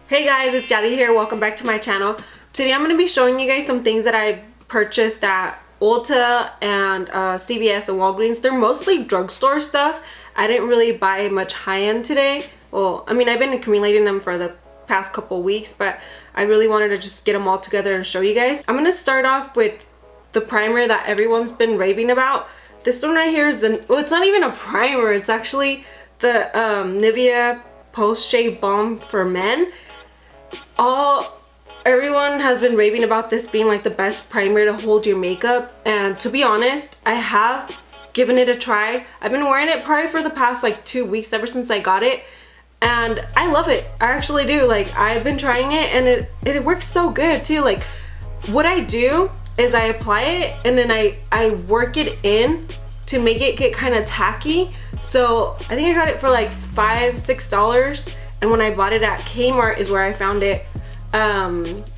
Hey guys, it's Yadi here. Welcome back to my channel. Today I'm going to be showing you guys some things that I purchased at Ulta and CVS and Walgreens. They're mostly drugstore stuff. I didn't really buy much high-end today. Well, I mean, I've been accumulating them for the past couple weeks, but I really wanted to just get them all together and show you guys. I'm going to start off with the primer that everyone's been raving about. This one right here is well, it's not even a primer. It's actually the Nivea Post Shave Balm for Men. Everyone has been raving about this being like the best primer to hold your makeup, and to be honest, I have given it a try. I've been wearing it probably for the past like 2 weeks ever since I got it, and I love it. I actually do. Like, I've been trying it and it works so good too. Like, what I do is I apply it and then I work it in to make it get kind of tacky. So I think I got it for like $5-6, and when I bought it at Kmart is where I found it.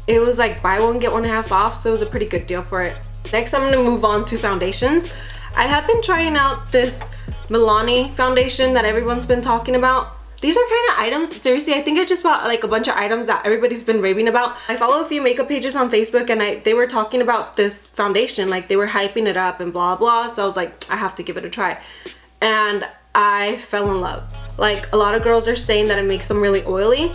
It was like buy one get one half off, so it was a pretty good deal for it. Next, I'm gonna move on to foundations. I have been trying out this Milani foundation that everyone's been talking about. These are kind of items, seriously, I think I just bought like a bunch of items that everybody's been raving about. I follow a few makeup pages on Facebook, and they were talking about this foundation, like they were hyping it up and blah blah, so I was like, I have to give it a try. And I fell in love. Like, a lot of girls are saying that it makes them really oily.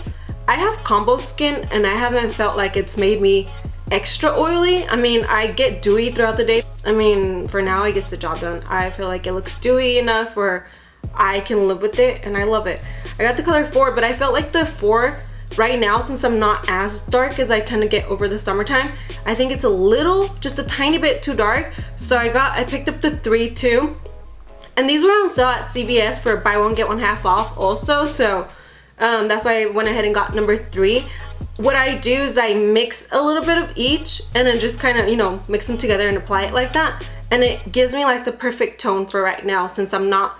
I have combo skin and I haven't felt like it's made me extra oily. I mean, I get dewy throughout the day. I mean, for now it gets the job done. I feel like it looks dewy enough where I can live with it, and I love it. I got the color 4, but I felt like the 4 right now, since I'm not as dark as I tend to get over the summertime, I think it's a little, just a tiny bit too dark. So I picked up the 3 too. And these were on sale at CVS for buy one get one half off also, so that's why I went ahead and got number 3. What I do is I mix a little bit of each and then just kind of, you know, mix them together and apply it like that. And it gives me like the perfect tone for right now, since I'm not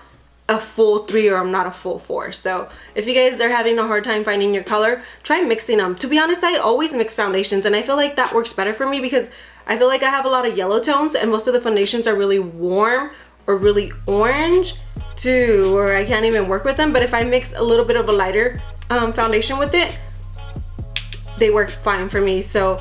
a full 3 or I'm not a full 4. So if you guys are having a hard time finding your color, try mixing them. To be honest, I always mix foundations, and I feel like that works better for me because I feel like I have a lot of yellow tones, and most of the foundations are really warm or really orange too, or I can't even work with them. But if I mix a little bit of a lighter foundation with it, they work fine for me. So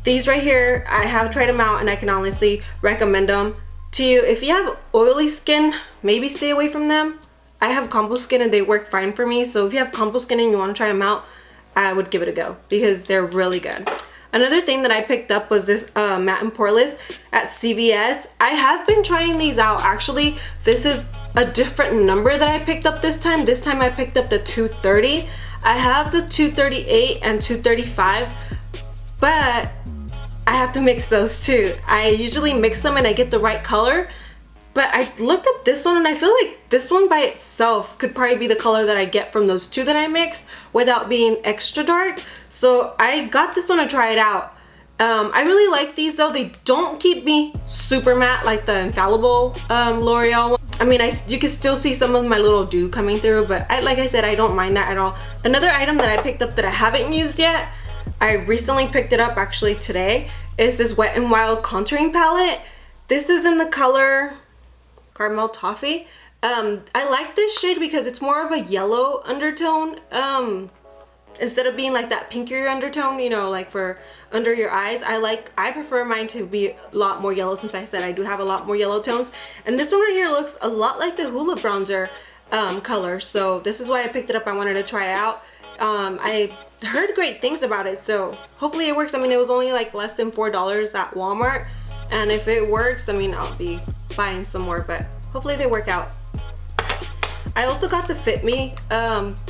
these right here, I have tried them out and I can honestly recommend them to you. If you have oily skin, maybe stay away from them. I have combo skin and they work fine for me, so if you have combo skin and you want to try them out, I would give it a go because they're really good. Another thing that I picked up was this matte and poreless at CVS. I have been trying these out. Actually, this is a different number that I picked up this time. This time I picked up the 230. I have the 238 and 235, but I have to mix those too. I usually mix them and I get the right color, but I looked at this one and I feel like this one by itself could probably be the color that I get from those 2 that I mixed without being extra dark. So I got this one to try it out. I really like these though. They don't keep me super matte like the Infallible L'Oreal one. I mean, you can still see some of my little dew coming through, but like I said, I don't mind that at all. Another item that I picked up that I haven't used yet, I recently picked it up actually today, is this Wet n Wild contouring palette. This is in the color Caramel Toffee. I like this shade because it's more of a yellow undertone, instead of being like that pinkier undertone, you know, like for under your eyes. I prefer mine to be a lot more yellow, since I said I do have a lot more yellow tones. And this one right here looks a lot like the Hoola bronzer color, so this is why I picked it up. I wanted to try it out. I heard great things about it, so hopefully it works. I mean, it was only like less than $4 at Walmart, and if it works, I mean, I'll be buying some more, but hopefully they work out. I also got the Fit Me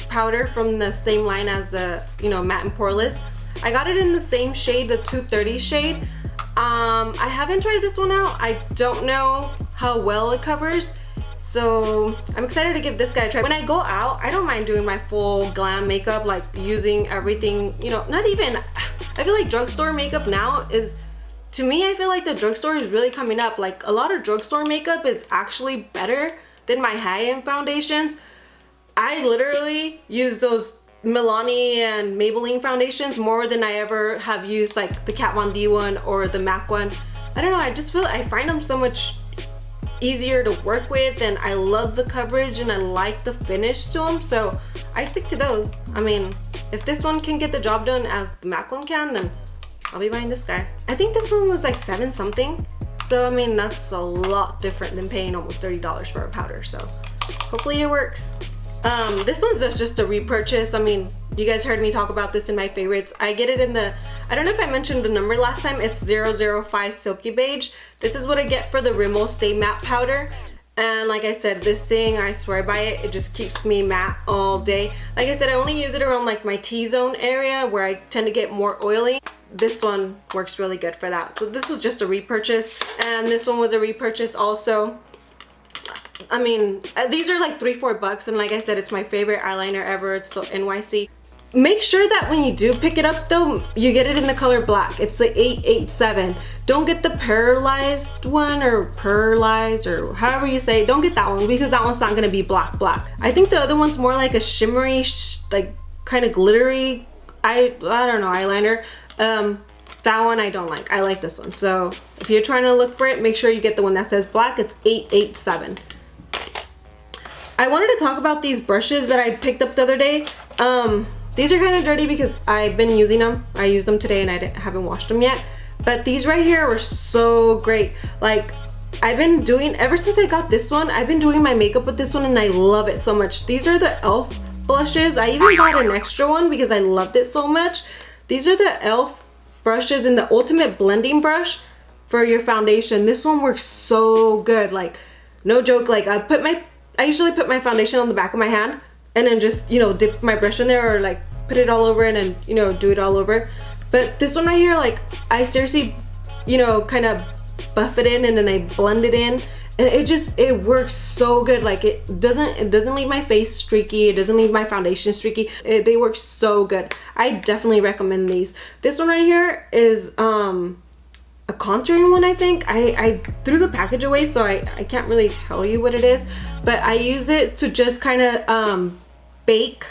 powder from the same line as the, you know, matte and poreless. I got it in the same shade, the 230 shade. I haven't tried this one out. I don't know how well it covers, so I'm excited to give this guy a try. When I go out, I don't mind doing my full glam makeup, like using everything, you know, not even, I feel like drugstore makeup now is, to me, I feel like the drugstore is really coming up. Like, a lot of drugstore makeup is actually better than my high-end foundations. I literally use those Milani and Maybelline foundations more than I ever have used like the Kat Von D one or the MAC one. I don't know, I just feel I find them so much easier to work with, and I love the coverage and I like the finish to them, so I stick to those. I mean, if this one can get the job done as the MAC one can, then I'll be buying this guy. I think this one was like 7 something. So, I mean, that's a lot different than paying almost $30 for a powder. So, hopefully it works. This one's just a repurchase. I mean, you guys heard me talk about this in my favorites. I get it in the, I don't know if I mentioned the number last time. It's 005 Silky Beige. This is what I get for the Rimmel Stay Matte Powder. And like I said, this thing, I swear by it, it just keeps me matte all day. Like I said, I only use it around like my T-zone area where I tend to get more oily. This one works really good for that. So this was just a repurchase, and this one was a repurchase also. I mean, these are like $3-4, and like I said, it's my favorite eyeliner ever. It's the NYC. Make sure that when you do pick it up though, you get it in the color black. It's the 887. Don't get the pearlized one, or pearlized, or however you say it. Don't get that one, because that one's not gonna be black. I think the other one's more like a shimmery, like kind of glittery, I don't know, eyeliner. That one I don't like. I like this one. So if you're trying to look for it, make sure you get the one that says black. It's 887. I wanted to talk about these brushes that I picked up the other day. These are kind of dirty because I've been using them. I used them today and I haven't washed them yet. But these right here were so great. Like, I've been doing, ever since I got this one, I've been doing my makeup with this one and I love it so much. These are the e.l.f. blushes. I even bought an extra one because I loved it so much. These are the e.l.f. brushes in the ultimate blending brush for your foundation. This one works so good. Like, no joke. Like, I usually put my foundation on the back of my hand and then just, you know, dip my brush in there, or like put it all over and then, you know, do it all over. But this one right here, like, I seriously, you know, kind of buff it in and then I blend it in, and it works so good. Like, it doesn't leave my face streaky, it doesn't leave my foundation streaky. They work so good. I definitely recommend these. This one right here is a contouring one, I think. I threw the package away, so I can't really tell you what it is, but I use it to just kind of bake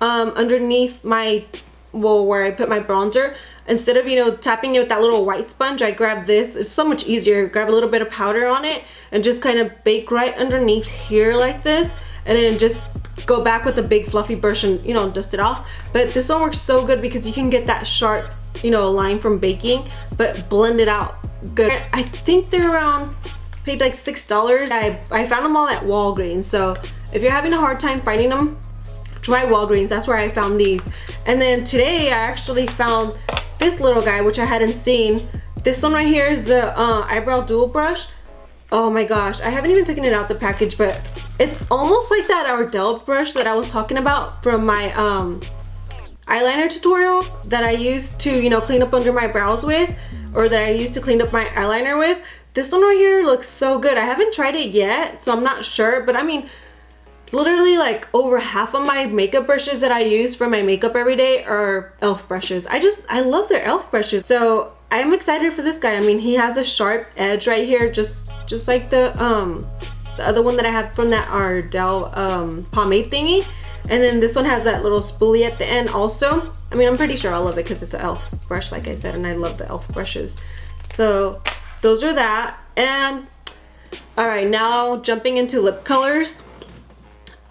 underneath my, well, where I put my bronzer. Instead of, you know, tapping it with that little white sponge, I grab this. It's so much easier. Grab a little bit of powder on it and just kind of bake right underneath here like this, and then just go back with a big fluffy brush and, you know, dust it off. But this one works so good because you can get that sharp, you know, line from baking, but blend it out good. I think they're around, paid like $6. I found them all at Walgreens, so if you're having a hard time finding them, try Walgreens. That's where I found these. And then today I actually found this little guy, which I hadn't seen. This one right here is the eyebrow dual brush. Oh my gosh, I haven't even taken it out the package, but it's almost like that Ardell brush that I was talking about from my eyeliner tutorial that I used to, you know, clean up under my brows with, or that I used to clean up my eyeliner with. This one right here looks so good. I haven't tried it yet, so I'm not sure, but I mean, literally like over half of my makeup brushes that I use for my makeup every day are e.l.f. brushes. I love their e.l.f. brushes. So I'm excited for this guy. I mean, he has a sharp edge right here, just like the other one that I have from that Ardell pomade thingy. And then this one has that little spoolie at the end also. I mean, I'm pretty sure I'll love it because it's an e.l.f. brush, like I said, and I love the e.l.f. brushes. So those are that. And all right, now jumping into lip colors.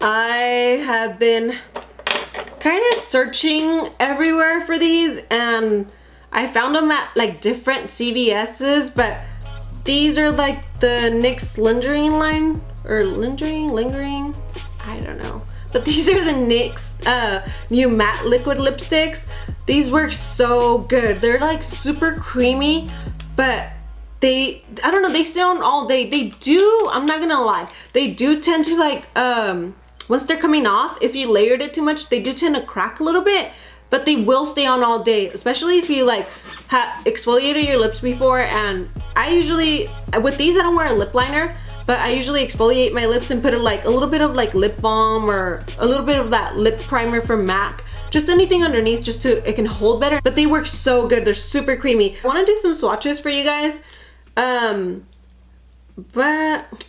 I have been kind of searching everywhere for these, and I found them at like different CVS's, but these are like the NYX lingering line, or lingering, I don't know. But these are the NYX new matte liquid lipsticks. These work so good. They're like super creamy, but I don't know, they stay on all day. They do, I'm not gonna lie, they do tend to like, once they're coming off, if you layered it too much, they do tend to crack a little bit, but they will stay on all day, especially if you like exfoliated your lips before. And I usually, with these, I don't wear a lip liner, but I usually exfoliate my lips and put a little bit of like lip balm or a little bit of that lip primer from MAC. Just anything underneath, just so it can hold better. But they work so good. They're super creamy. I want to do some swatches for you guys. But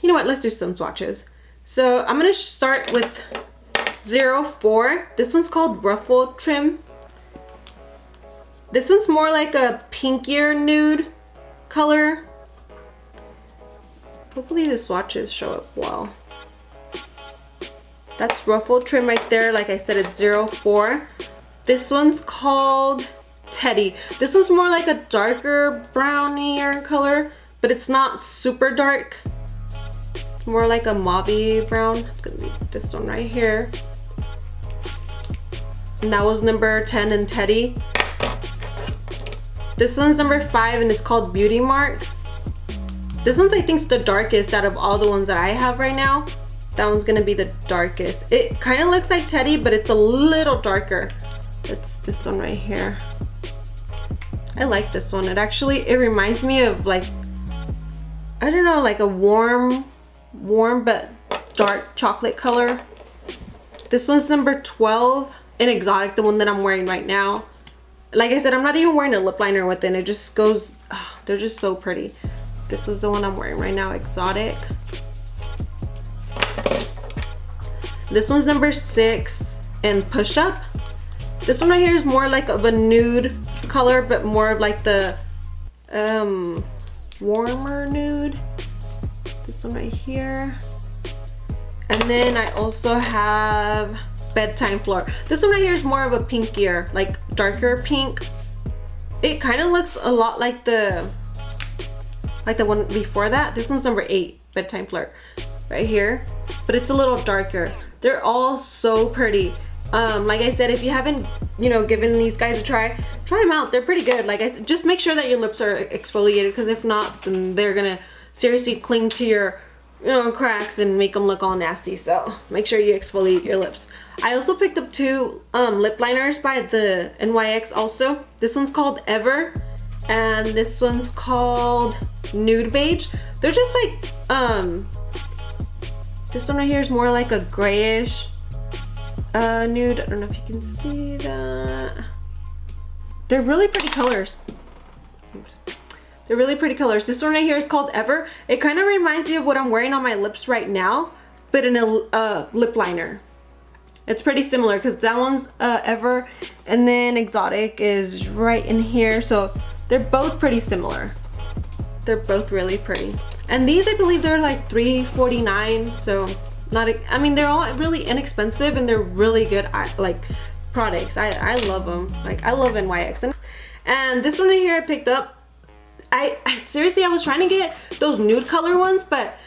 you know what? Let's do some swatches. So I'm going to start with 04. This one's called Ruffle Trim. This one's more like a pinkier nude color. Hopefully the swatches show up well. That's ruffle trim right there. Like I said, it's 04. This one's called Teddy. This one's more like a darker brownier color, but it's not super dark. It's more like a mauve brown. It's gonna be this one right here. And that was number 10 in Teddy. This one's number 5 and it's called Beauty Mark. This one's I think the darkest out of all the ones that I have right now. That one's gonna be the darkest. It kind of looks like Teddy, but it's a little darker. It's this one right here. I like this one. It reminds me of like, I don't know, like a warm but dark chocolate color. This one's number 12 in Exotic, the one that I'm wearing right now. Like I said, I'm not even wearing a lip liner with it. It just goes, they're just so pretty. This is the one I'm wearing right now, Exotic. This one's number 6 in Push Up. This one right here is more like of a nude color, but more of like the warmer nude. This one right here. And then I also have Bedtime Floor. This one right here is more of a pinkier, like darker pink. It kind of looks a lot like the one before that. This one's number 8, Bedtime Flirt, right here, but it's a little darker. They're all so pretty. Like I said, if you haven't, given these guys a try them out. They're pretty good. Like I said, just make sure that your lips are exfoliated, because if not, then they're gonna seriously cling to your, cracks and make them look all nasty. So make sure you exfoliate your lips. I also picked up 2 lip liners by the NYX also. This one's called Ever, and this one's called Nude Beige. They're just like, this one right here is more like a grayish nude. I don't know if you can see that. They're really pretty colors. Oops. They're really pretty colors. This one right here is called Ever. It kind of reminds me of what I'm wearing on my lips right now, but in a lip liner. It's pretty similar because that one's Ever, and then Exotic is right in here. So they're both pretty similar. They're both really pretty. And these, I believe they're like $3.49. So they're all really inexpensive, and they're really good like products. I love them. Like, I love NYX. And this one right here I picked up. I seriously, I was trying to get those nude color ones, but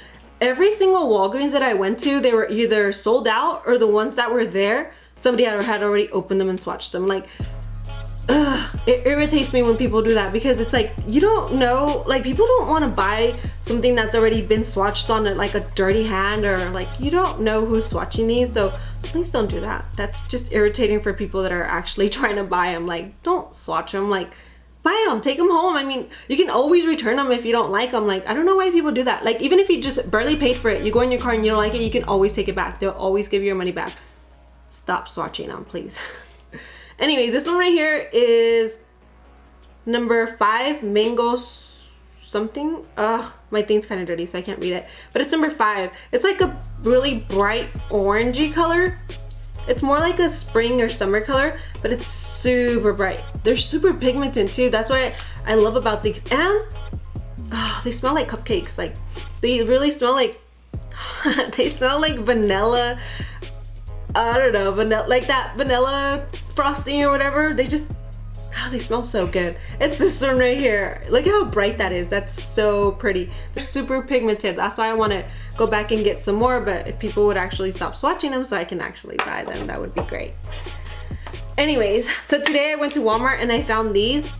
every single Walgreens that I went to, they were either sold out, or the ones that were there, somebody had already opened them and swatched them. Like, it irritates me when people do that, because it's like, you don't know, like, people don't want to buy something that's already been swatched on like a dirty hand, or like, you don't know who's swatching these. So please don't do that. That's just irritating for people that are actually trying to buy them. Like, don't swatch them. Like, buy them, take them home. I mean, you can always return them if you don't like them. Like, I don't know why people do that. Like, even if you just barely paid for it, you go in your car and you don't like it, you can always take it back. They'll always give you your money back. Stop swatching them, please. Anyways, this one right here is number 5, Mango something. My thing's kind of dirty, so I can't read it, but it's number 5. It's like a really bright orangey color. It's more like a spring or summer color, but it's super bright. They're super pigmented too. That's what I love about these. And they smell like cupcakes. Like, they really smell like they smell like vanilla. I don't know, vanilla, like that vanilla frosting or whatever. They just, they smell so good. It's this one right here. Look how bright that is. That's so pretty. They're super pigmented. That's why I want to go back and get some more, but if people would actually stop swatching them so I can actually buy them, that would be great. Anyways, so today I went to Walmart and I found these.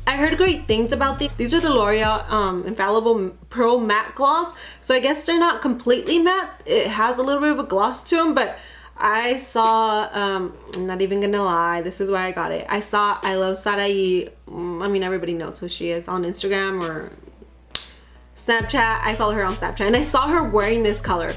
I heard great things about these. These are the L'Oreal Infallible Pro Matte Gloss. So I guess they're not completely matte. It has a little bit of a gloss to them, but I saw, I'm not even gonna lie, this is why I got it. I saw I Love Sarai. I mean, everybody knows who she is on Instagram or Snapchat. I follow her on Snapchat, and I saw her wearing this color,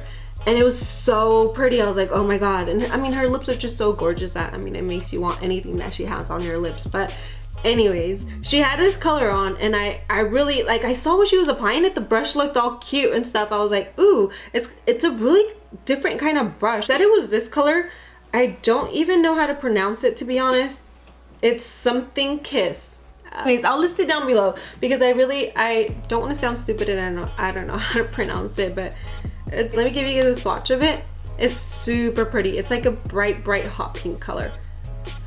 and it was so pretty. I was like, oh my god. And I mean, her lips are just so gorgeous that, I mean, it makes you want anything that she has on your lips. But anyways, she had this color on, and I really, like, I saw when she was applying it, the brush looked all cute and stuff. I was like, ooh, it's a really different kind of brush. Said it was this color. I don't even know how to pronounce it, to be honest. It's something Kiss. Anyways, I'll list it down below, because I don't want to sound stupid and I don't know how to pronounce it, but let me give you guys a swatch of it. It's super pretty. It's like a bright hot pink color.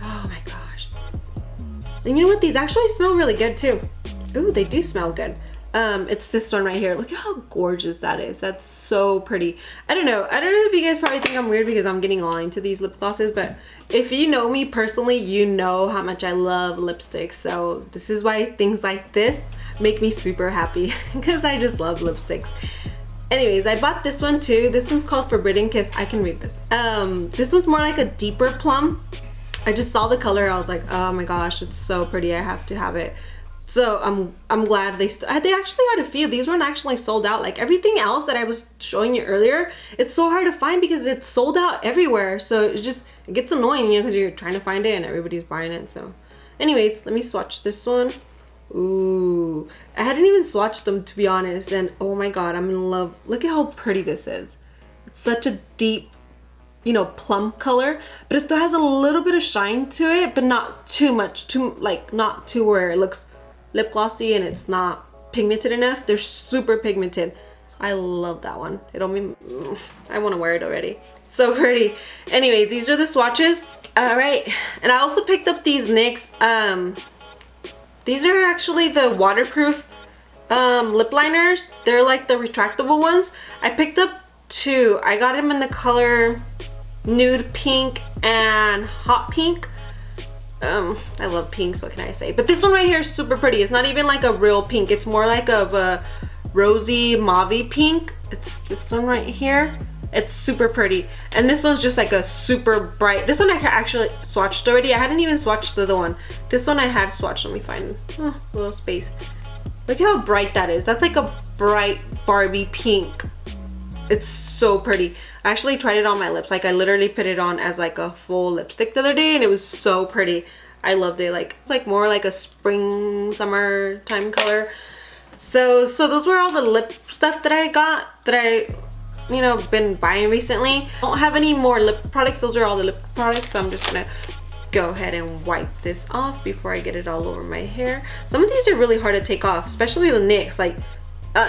Oh my gosh. And you know what? These actually smell really good too. Ooh, they do smell good. It's this one right here. Look at how gorgeous that is. That's so pretty. I don't know if you guys probably think I'm weird because I'm getting all into these lip glosses, but if you know me personally, you know how much I love lipsticks. So this is why things like this make me super happy because I just love lipsticks. Anyways, I bought this one too. This one's called Forbidden Kiss. I can read this. This one's more like a deeper plum. I just saw the color. I was like, oh my gosh, it's so pretty. I have to have it. So I'm glad they actually had a few. These weren't actually sold out. Like everything else that I was showing you earlier, it's so hard to find because it's sold out everywhere. So it gets annoying, you know, because you're trying to find it and everybody's buying it. So anyways, let me swatch this one. Ooh, I hadn't even swatched them, to be honest, and oh my god, I'm in love. Look at how pretty this is. It's such a deep, you know, plum color, but it still has a little bit of shine to it, but not too much, not too where it looks lip glossy and it's not pigmented enough. They're super pigmented. I love that one. I want to wear it already. So pretty. Anyways, these are the swatches. All right, and I also picked up these NYX. These are actually the waterproof lip liners. They're like the retractable ones. I picked up two. I got them in the color nude pink and hot pink. I love pink, so what can I say? But this one right here is super pretty. It's not even like a real pink. It's more like a rosy mauve pink. It's this one right here. It's super pretty. And this one's just like a super bright. This one I actually swatched already. I hadn't even swatched the other one. This one I had swatched. Let me find a little space. Look how bright that is. That's like a bright Barbie pink. It's so pretty. I actually tried it on my lips. Like I literally put it on as like a full lipstick the other day and it was so pretty. I loved it. Like it's like more like a spring summer time color. So those were all the lip stuff that I got, that I, you know, been buying recently. I don't have any more lip products. Those are all the lip products, so I'm just gonna go ahead and wipe this off before I get it all over my hair. Some of these are really hard to take off, especially the NYX. Like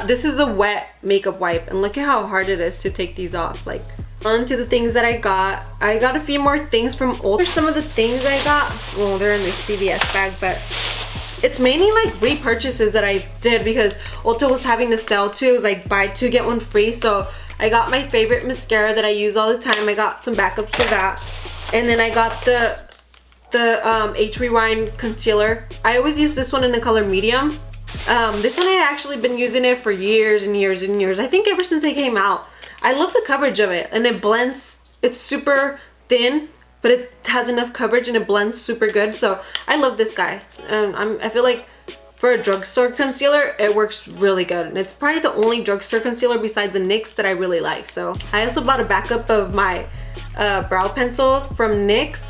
this is a wet makeup wipe and look at how hard it is to take these off. Like on to the things that I got a few more things from Ulta. Some of the things I got, well, they're in the CVS bag, but it's mainly like repurchases that I did because Ulta was having the sale too. It was like buy two get one free. So I got my favorite mascara that I use all the time. I got some backups for that, and then I got the H Rewind concealer. I always use this one in the color medium. This one I had actually been using it for years and years and years. I think ever since it came out. I love the coverage of it, and it blends. It's super thin, but it has enough coverage and it blends super good. So I love this guy. I feel like for a drugstore concealer, it works really good. And it's probably the only drugstore concealer besides the NYX that I really like. So I also bought a backup of my brow pencil from NYX.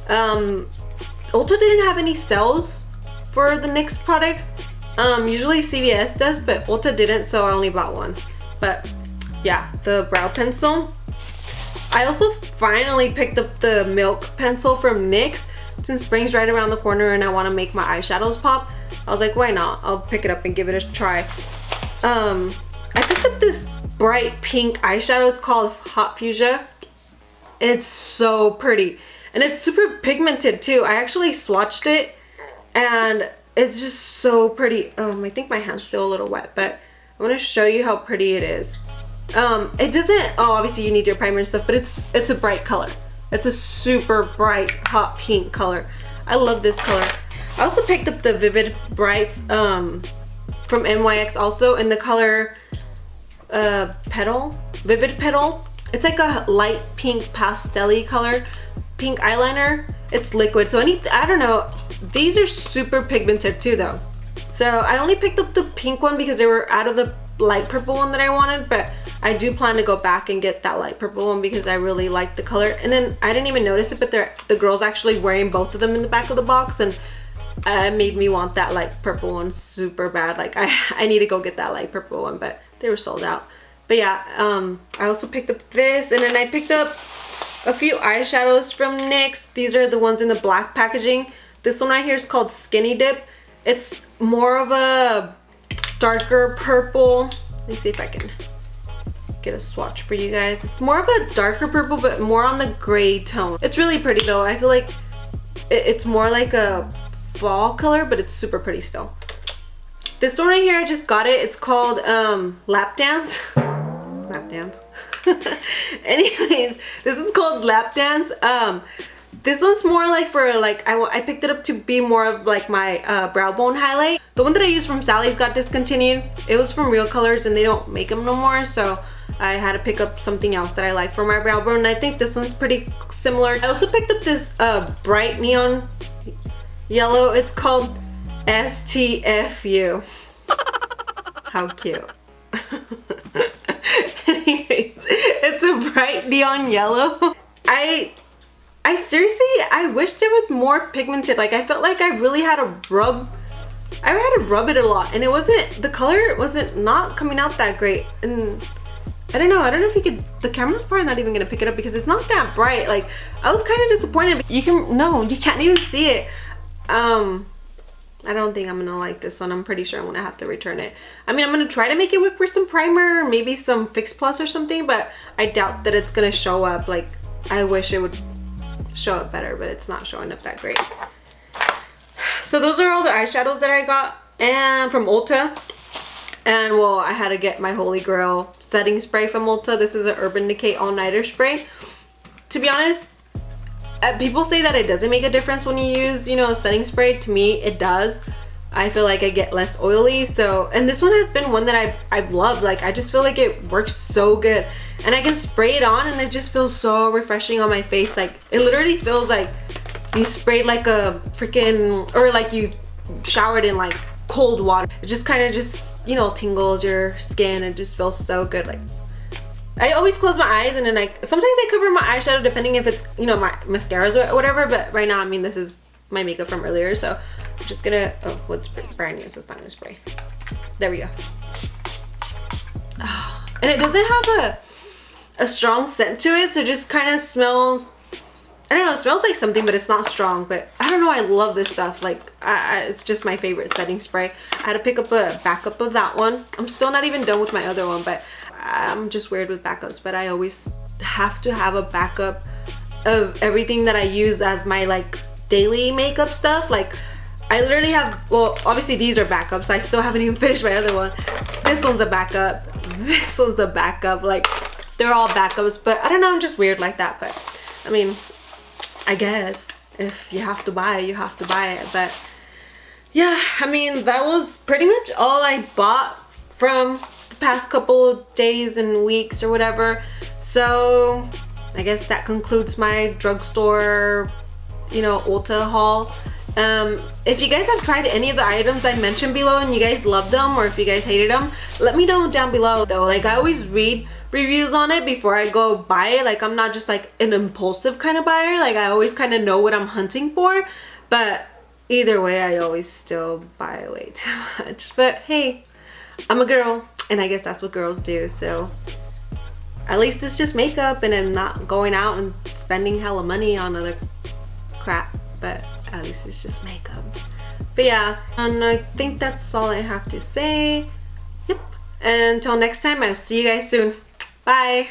Ulta didn't have any sales for the NYX products. Usually CVS does, but Ulta didn't, so I only bought one. But yeah, the brow pencil. I also finally picked up the Milk pencil from NYX. Since spring's right around the corner and I want to make my eyeshadows pop, I was like, why not? I'll pick it up and give it a try. I picked up this bright pink eyeshadow. It's called Hot Fuchsia. It's so pretty. And it's super pigmented too. I actually swatched it and it's just so pretty. I think my hand's still a little wet, but I'm going to show you how pretty it is. It doesn't, obviously you need your primer and stuff, but it's a bright color. It's a super bright hot pink color. I love this color. I also picked up the Vivid Brights from NYX also in the color Petal, Vivid Petal. It's like a light pink pastel-y color, pink eyeliner. It's liquid, so I don't know. These are super pigmented too though. So I only picked up the pink one because they were out of the light purple one that I wanted, but I do plan to go back and get that light purple one because I really like the color. And then I didn't even notice it, but the girl's actually wearing both of them in the back of the box, and it made me want that light purple one super bad. Like I need to go get that light purple one, but they were sold out. But yeah, I also picked up this, and then I picked up a few eyeshadows from NYX. These are the ones in the black packaging. This one right here is called Skinny Dip. It's more of a darker purple. Let me see if I can get a swatch for you guys. It's more of a darker purple, but more on the gray tone. It's really pretty though. I feel like it's more like a fall color, but it's super pretty still. This one right here, I just got it. It's called Lap Dance. Lap Dance. Anyways, this is called Lap Dance. This one's more like for like, I picked it up to be more of like my brow bone highlight. The one that I used from Sally's got discontinued. It was from Real Colors and they don't make them no more, so I had to pick up something else that I like for my brow bone, and I think this one's pretty similar. I also picked up this bright neon yellow. It's called STFU. How cute. Anyways, it's a bright neon yellow. I seriously, I wish there was more pigmented. Like, I felt like I really had to rub it a lot, and it wasn't, the color wasn't not coming out that great. And I don't know if you could, the camera's probably not even gonna pick it up because it's not that bright. Like, I was kind of disappointed. You can't even see it. I don't think I'm gonna like this one. I'm pretty sure I'm gonna have to return it. I mean, I'm gonna try to make it work for some primer, maybe some Fix Plus or something, but I doubt that it's gonna show up. Like, I wish it would show up better, but it's not showing up that great. So those are all the eyeshadows that I got and from Ulta. And well, I had to get my holy grail setting spray from Ulta. This is an Urban Decay All Nighter spray. To be honest, people say that it doesn't make a difference when you use, you know, a setting spray. To me, it does. I feel like I get less oily. So, and this one has been one that I've loved. Like, I just feel like it works so good. And I can spray it on and it just feels so refreshing on my face. Like, it literally feels like you sprayed like a freaking, or like you showered in like cold water. It just kind of just, you know, tingles your skin. It just feels so good. Like, I always close my eyes and then sometimes I cover my eyeshadow depending if it's, you know, my mascaras or whatever. But right now, I mean, this is my makeup from earlier. So I'm just gonna, oh, what's brand new, so it's not gonna spray. There we go. Oh, and it doesn't have a strong scent to it, so it just kind of smells, I don't know, it smells like something, but it's not strong. But I don't know, I love this stuff. Like, it's just my favorite setting spray. I had to pick up a backup of that one. I'm still not even done with my other one, but I'm just weird with backups. But I always have to have a backup of everything that I use as my like daily makeup stuff. Like, I literally have, well, obviously these are backups. I still haven't even finished my other one. This one's a backup. This one's a backup. Like, they're all backups, but I don't know, I'm just weird like that. But I mean, I guess if you have to buy it, you have to buy it. But yeah, I mean, that was pretty much all I bought from the past couple of days and weeks or whatever. So I guess that concludes my drugstore, you know, Ulta haul. If you guys have tried any of the items I mentioned below and you guys loved them, or if you guys hated them, let me know down below though. Like, I always read reviews on it before I go buy it. Like, I'm not just like an impulsive kind of buyer. Like, I always kind of know what I'm hunting for. But either way, I always still buy way too much. But hey, I'm a girl and I guess that's what girls do. So at least it's just makeup and then not going out and spending hella money on other crap. But at least it's just makeup. But yeah, and I think that's all I have to say. Yep. Until next time, I'll see you guys soon. Bye.